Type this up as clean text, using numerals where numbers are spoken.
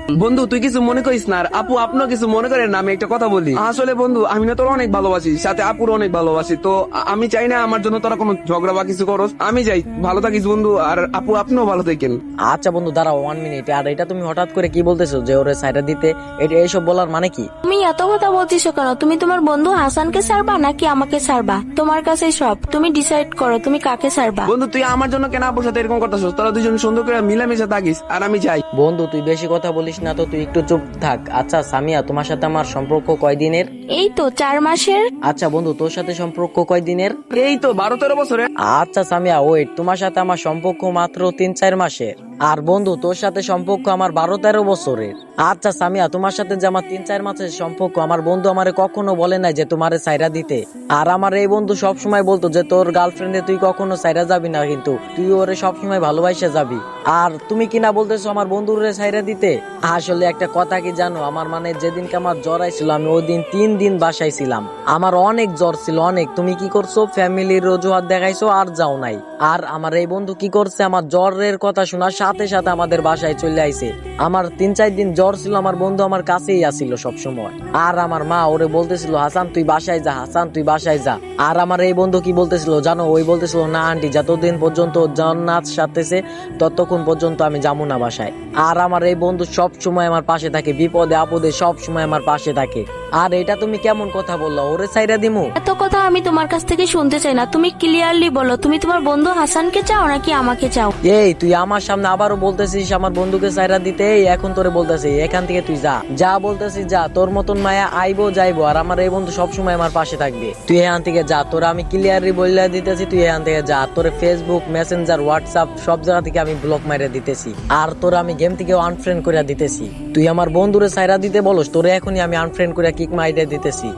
বন্ধু তুই কিছু মনে করিস না, আর আপু আপনিও কিছু মনে করেন না। আমি একটা কথা বলি, আসলে বন্ধু আমি না তোর অনেক ভালোবাসি, সাথে আপুর অনেক ভালোবাসি। তো আমি চাই না আমার জন্য তোরা কোনো ঝগড়া বা কিছু করস। আমি চাই ভালো থাকিস বন্ধু, আর আপু আপনিও ভালো থাকেন। আচ্ছা বন্ধু দাঁড়াও 1 মিনিট। আর এটা তুমি হঠাৎ করে কি বলতেছো যে ওরে সাইডা দিতে? এটা এইসব বলার মানে কি? তুমি এত কথা বলতেছো কেন? তুমি তোমার বন্ধু হাসানকে ছাড়বা নাকি আমাকে ছাড়বা? তোমার কাছেই সব, তুমি ডিসাইড করো তুমি কাকে ছাড়বা। বন্ধু তুই আমার জন্য কেন আপুর সাথে এরকম করতেছিস? তোরা দুজন সুন্দর করে মিলামিশা থাকিস, আর আমি চাই। বন্ধু তুই বেশি কথা বলিস না তো, তুই একটু চুপ থাক। আচ্ছা সামিয়া, তোমার সাথে আমার সম্পর্ক কয়দিনের? এই তো 4 মাসের। আচ্ছা বন্ধু, তোর সাথে সম্পর্ক কয়দিনের? এই তো 12-13 বছরে। আচ্ছা সামিয়া ওয়েট, তোমার সাথে আমার সম্পর্ক মাত্র 3-4 মাসের। আর বন্ধু তোর সাথে সম্পর্ক আমার 12-13 বছরের। আচ্ছা সামিয়া, তোমার সাথে যে আমার 3-4 মাসের সম্পর্ক, আমার বন্ধু আমারে কখনো বলে নাই যে তোমারে সাইরা দিতে। আর আমার এই বন্ধু সব সময় বলতো যে তোর গার্লফ্রেন্ডে তুই কখনো সাইরা যাবি না, কিন্তু তুই ওরে সব সময় ভালোবাসা যাবি। আর তুমি কিনা বলতেছো আমার বন্ধুরে সাইরা দিতে। আসলে একটা কথা কি জানো, আমার মানে যেদিনকে আমার জ্বর আইছিল আমি ওই দিন 3 দিন বাসায় ছিলাম। আমার অনেক জ্বর ছিল অনেক। তুমি কি করছো? ফ্যামিলির অজুহাত দেখাইছো আর যাও নাই। আর আমার এই বন্ধু কি করছে, আমার জ্বরের কথা শোনার সাথে সাথে আমাদের বাসায় চলে আইছে। আমার 3-4 দিন জ্বর ছিল, আমার বন্ধু আমার কাছেই আসিল সব সময়। আর আমার মা ওরে বলতেছিল হাসান তুই বাসায় যা, হাসান তুই বাসায় যা। আর আমার এই বন্ধু কি বলতেছিল জানো? ওই বলতেছিল না আন্টি, যতদিন পর্যন্ত জান্নাত সাথেছে ততক্ষণ পর্যন্ত আমি যাবো না বাসায়। আর আমার এই বন্ধু সব সময় আমার পাশে থাকে, বিপদে আপদে সব সময় আমার পাশে থাকে। আর এটা তুমি কেমন কথা বললা? ওরে সাইরা দিমু? এত কথা আমি তোমার কাছ থেকে শুনতে চাই না, তুমি ক্লিয়ারলি বলো তুমি তোমার বন্ধু হাসানকে চাও নাকি আমাকে চাও। এই তুই আমার সামনে আবারও বলতেছিস আমার বন্ধুকে সাইরা দিতে? এই এখন তোরে বলতেছি এখান থেকে তুই যা, যা বলতেছিস যা। তোর মতন মায়া আইবো যাইবো, আর আমার এই বন্ধু সবসময় আমার পাশে থাকবে। তুই এখান থেকে যা, তোর আমি ক্লিয়ারলি বলে দিতেছি তুই এখান থেকে যা। তোর ফেসবুক, মেসেঞ্জার, হোয়াটসঅ্যাপ সব জায়গা থেকে আমি ব্লক মাইরে দিতেছি। আর তোর আমি গেম থেকে আনফ্রেন্ড করে দিতেছি। তুই আমার বন্ধুরে সাইরা দিতে বলস, তোরে এখনই আমি আনফ্রেন্ড করে কিক মাইরে দিতেছি।